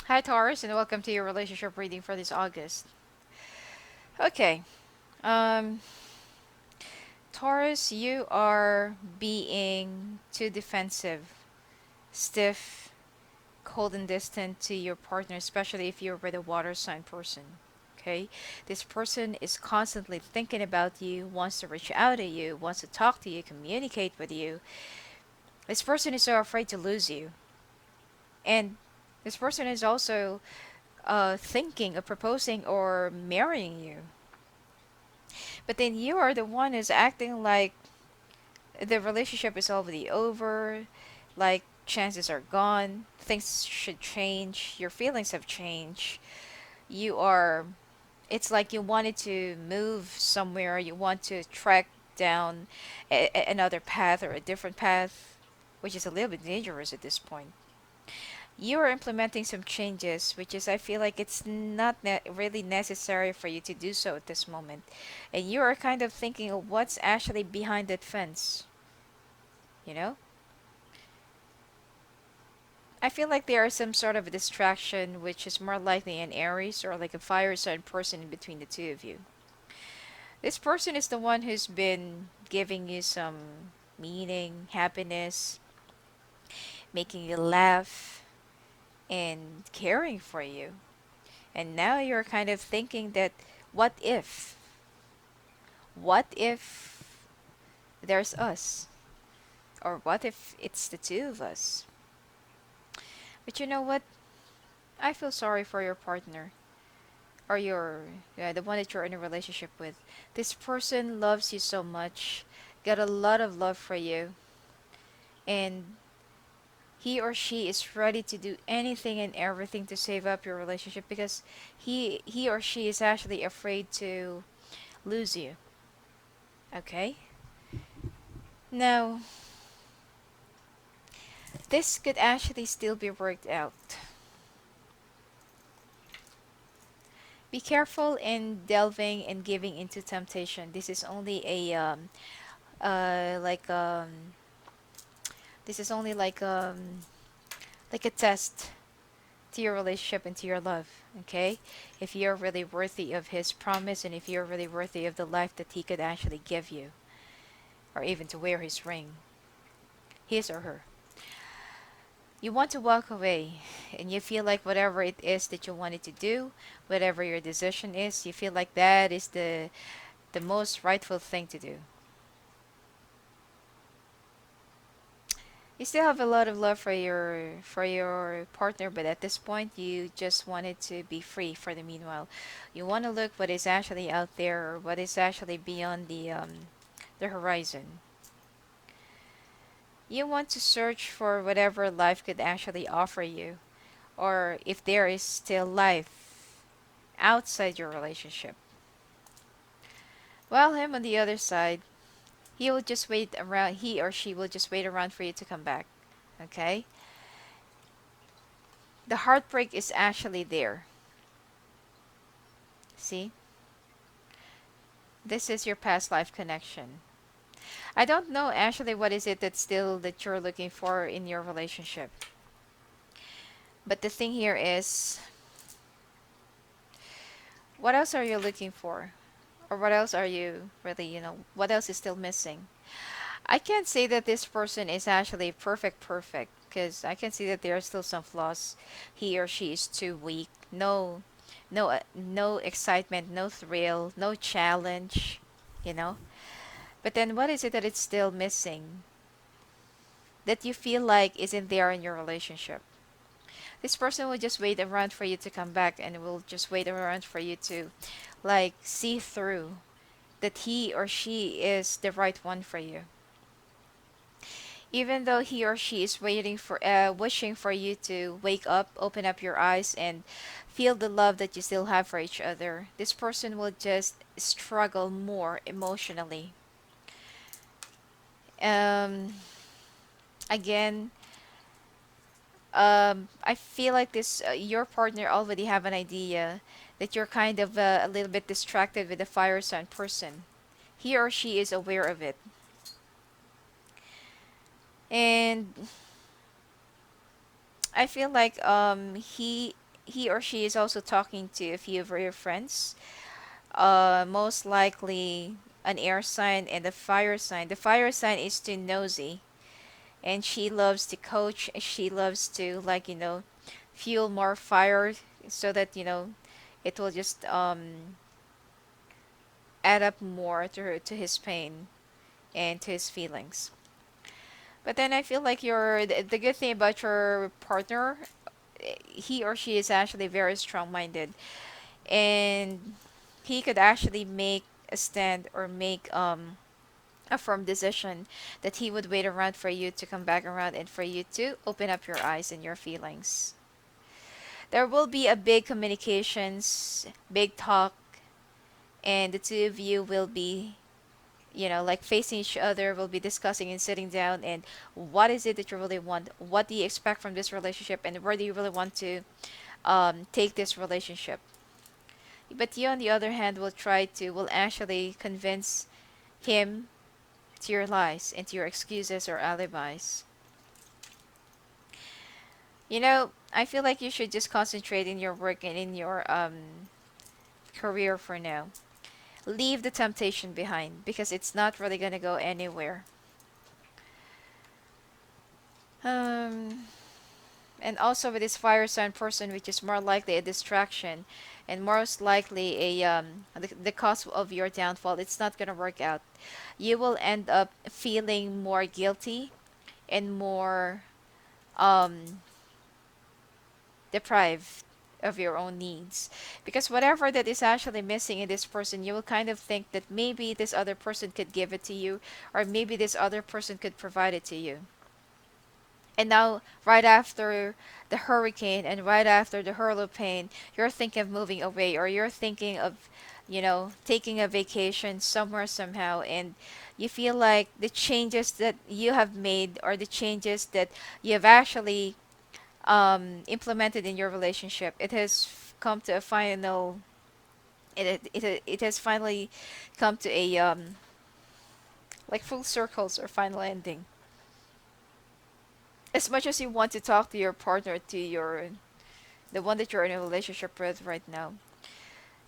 Hi, Taurus, and welcome to your relationship reading for this August. Okay, um, Taurus, you are being too defensive, stiff, cold, and distant to your partner, especially if you're with a water sign person. Okay, this person is constantly thinking about you, wants to reach out to you, wants to talk to you, communicate with you. This person is so afraid to lose you, and this person is also thinking of proposing or marrying you. But then you are the one who's acting like the relationship is already over, like chances are gone, things should change, your feelings have changed. You are, it's like you wanted to move somewhere, you want to track down another path or a different path, which is a little bit dangerous at this point. You are implementing some changes, which is, I feel like it's not really necessary for you to do so at this moment. And you are kind of thinking of what's actually behind that fence, you know? I feel like there is some sort of a distraction, which is more likely an Aries or like a fire sign person in between the two of you. This person is the one who's been giving you some meaning, happiness, making you laugh, and caring for you. And now you're kind of thinking that what if? What if there's us? Or what if it's the two of us? But you know what? I feel sorry for your partner or your the one that you're in a relationship with. This person loves you so much, got a lot of love for you, and he or she is ready to do anything and everything to save up your relationship because he or she is actually afraid to lose you. Okay? Now, this could actually still be worked out. Be careful in delving and giving into temptation. This is only a like this is only like a test to your relationship and to your love, okay? If you're really worthy of his promise and if you're really worthy of the life that he could actually give you or even to wear his ring, his or her. You want to walk away and you feel like whatever it is that you wanted to do, whatever your decision is, you feel like that is the most rightful thing to do. You still have a lot of love for your partner, but at this point you just wanted to be free for the meanwhile. You want to look what is actually out there or what is actually beyond the horizon. You want to search for whatever life could actually offer you or if there is still life outside your relationship. While him on the other side, he will just wait around he or she will just wait around for you to come back. Okay? The heartbreak is actually there. See? This is your past life connection. I don't know actually what is it that you're looking for in your relationship. But the thing here is, what else are you looking for? Or what else are you really, what else is still missing? I can't say that this person is actually perfect, because I can see that there are still some flaws. He or she is too weak. No excitement, no thrill, no challenge, you know? But then what is it that it's still missing that you feel like isn't there in your relationship? This person will just wait around for you to come back and will just wait around for you to like see through that he or she is the right one for you. Even though he or she is wishing for you to wake up, open up your eyes, and feel the love that you still have for each other, this person will just struggle more emotionally. Um, Again, I feel like this your partner already have an idea that you're kind of a little bit distracted with the fire sign person. He or she is aware of it, and I feel like he he or she is also talking to a few of your friends, most likely an air sign and a fire sign. The fire sign is too nosy, and she loves to coach. She loves to, like, fuel more fire, so that it will just add up more to to his pain and to his feelings. But then I feel like the good thing about your partner, he or she is actually very strong-minded, and he could actually make a stand or make a firm decision that he would wait around for you to come back around and for you to open up your eyes and your feelings. There will be a big communications, big talk, and the two of you will be, like facing each other, will be discussing and sitting down, and what is it that you really want? What do you expect from this relationship, and where do you really want to take this relationship? But you, on the other hand, will actually convince him to your lies and to your excuses or alibis. I feel like you should just concentrate in your work and in your career for now. Leave the temptation behind because it's not really gonna go anywhere. Um, and also with this fire sign person, which is more likely a distraction, and most likely the cause of your downfall, it's not gonna work out. You will end up feeling more guilty and more um deprived of your own needs, because whatever that is actually missing in this person, you will kind of think that maybe this other person could give it to you, or maybe this other person could provide it to you. And now, right after the hurricane and right after the hurricane, you're thinking of moving away, or you're thinking of taking a vacation somewhere somehow, and you feel like the changes that you have made, or the changes that you have actually implemented in your relationship, it has come to a final, it has finally come to a like full circles or final ending. As much as you want to talk to your partner, to your the one that you're in a relationship with right now,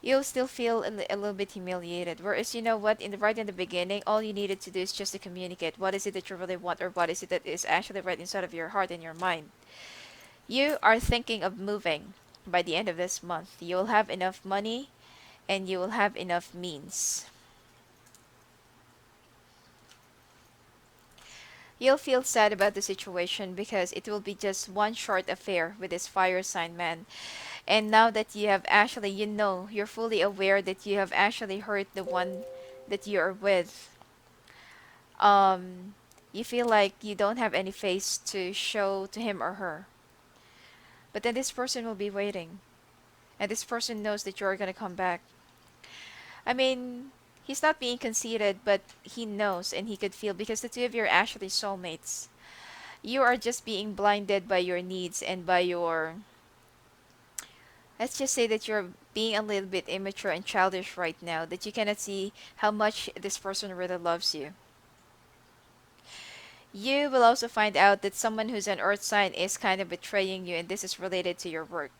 you'll still feel a little bit humiliated. Whereas, you know what, right in the beginning, all you needed to do is just to communicate what is it that you really want, or what is it that is actually right inside of your heart and your mind. You are thinking of moving by the end of this month. You'll have enough money and you will have enough means. You'll feel sad about the situation because it will be just one short affair with this fire sign man. And now that you have actually, you're fully aware that you have actually hurt the one that you are with, um, you feel like you don't have any face to show to him or her. But then this person will be waiting. And this person knows that you're going to come back. I mean, he's not being conceited, but he knows and he could feel, because the two of you are actually soulmates. You are just being blinded by your needs and by your. Let's just say that you're being a little bit immature and childish right now, that you cannot see how much this person really loves you. You will also find out that someone who's an earth sign is kind of betraying you, and this is related to your work.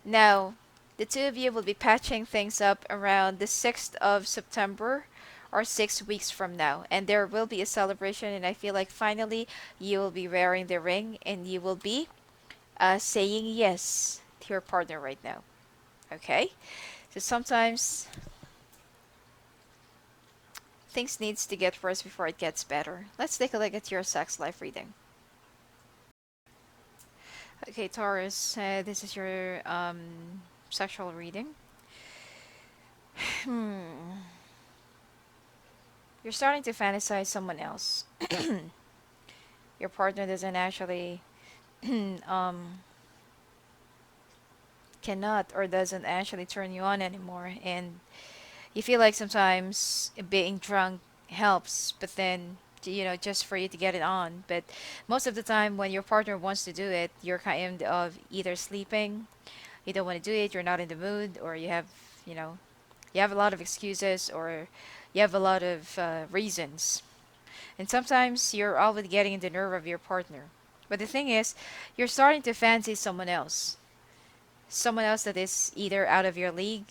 Now, the two of you will be patching things up around the 6th of September, or 6 weeks from now. And there will be a celebration, and I feel like finally you will be wearing the ring and you will be saying yes to your partner right now. Okay? So sometimes things needs to get worse before it gets better. Let's take a look at your sex life reading. Okay, Taurus, this is your sexual reading. Hmm. You're starting to fantasize someone else. Your partner doesn't actually um cannot or doesn't actually turn you on anymore, and you feel like sometimes being drunk helps, but then just for you to get it on. But most of the time when your partner wants to do it, you're kind of either sleeping, you don't want to do it, you're not in the mood, or you know you have a lot of excuses, or you have a lot of reasons. And sometimes you're always getting in the nerve of your partner. But the thing is, you're starting to fancy someone else that is either out of your league,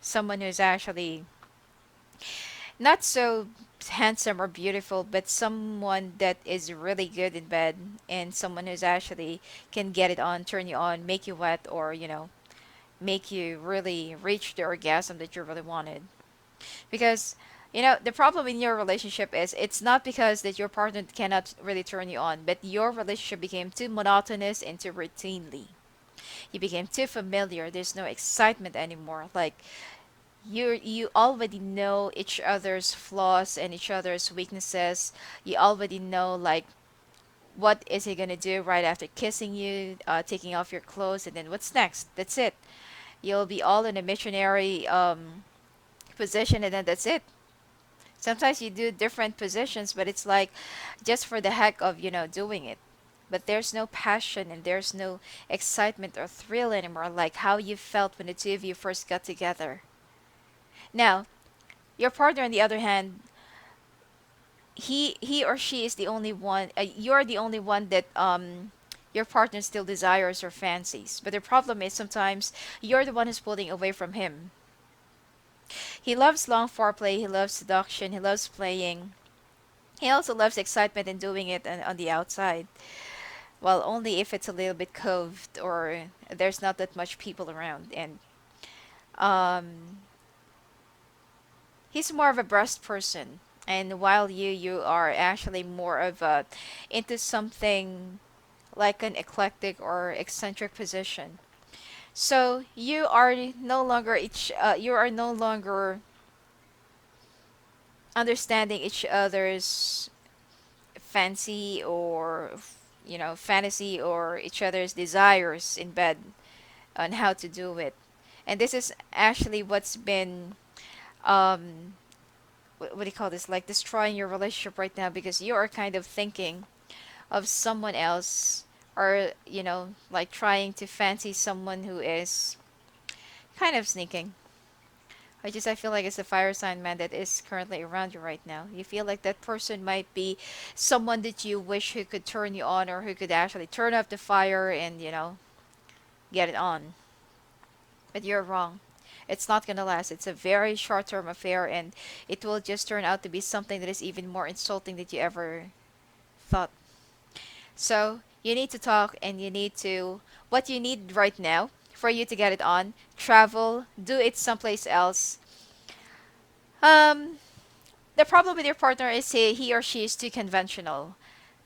someone who's actually not so handsome or beautiful, but someone that is really good in bed, and someone who's actually can get it on, turn you on, make you wet, or make you really reach the orgasm that you really wanted. Because the problem in your relationship is it's not because that your partner cannot really turn you on, but your relationship became too monotonous and too routinely. You became too familiar. There's no excitement anymore. Like you already know each other's flaws and each other's weaknesses. You already know like what is he gonna do right after kissing you, taking off your clothes, and then what's next. That's it. You'll be all in a missionary position, and then that's it. Sometimes you do different positions, but it's like just for the heck of doing it. But there's no passion and there's no excitement or thrill anymore, like how you felt when the two of you first got together. Now, your partner, on the other hand, he or she is the only one. You're the only one that your partner still desires or fancies. But the problem is sometimes you're the one who's pulling away from him. He loves long foreplay. He loves seduction. He loves playing. He also loves excitement in doing it on the outside. Well, only if it's a little bit coved or there's not that much people around. And um, he's more of a breast person. And while you are actually more of a into something like an eclectic or eccentric position. So you are no longer understanding each other's fancy or fantasy or each other's desires in bed on how to do it. And this is actually what's been um what do you call this, like destroying your relationship right now, because you are kind of thinking of someone else, or like trying to fancy someone who is kind of sneaking. I feel like it's a fire sign man that is currently around you right now. You feel like that person might be someone that you wish who could turn you on, or who could actually turn up the fire and get it on. But you're wrong. It's not gonna last. It's a very short-term affair, and it will just turn out to be something that is even more insulting than you ever thought. So you need to talk, and you need to. What you need right now for you to get it on, travel, do it someplace else. Um, the problem with your partner is he or she is too conventional,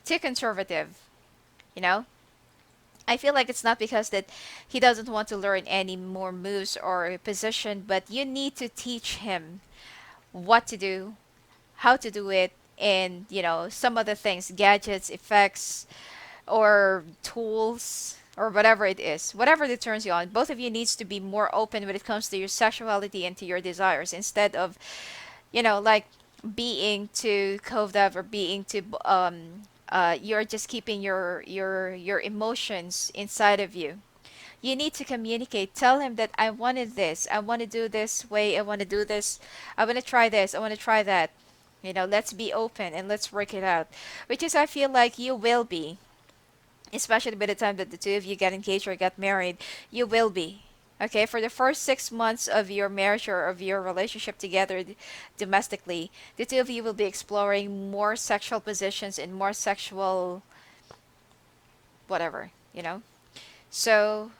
too conservative. You know, I feel like it's not because that he doesn't want to learn any more moves or position, but you need to teach him what to do, how to do it, and some other things, gadgets, effects, or tools, or whatever it is, whatever that turns you on. Both of you needs to be more open when it comes to your sexuality and to your desires, instead of like being too coved up, or being too you're just keeping your emotions inside of you. You need to communicate. Tell him that I wanted this. I want to do this way. I want to do this. I want to try this. I want to try that. Let's be open and let's work it out. Which is, I feel like you will be, especially by the time that the two of you get engaged or get married. You will be. Okay, for the first 6 months of your marriage or of your relationship together domestically, the two of you will be exploring more sexual positions and more sexual whatever. So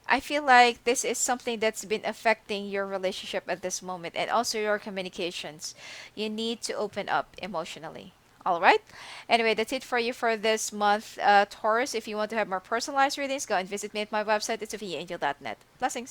I feel like this is something that's been affecting your relationship at this moment, and also your communications. You need to open up emotionally. All right. Anyway, that's it for you for this month, Taurus. If you want to have more personalized readings, go and visit me at my website. It's sophiaangel.net. Blessings.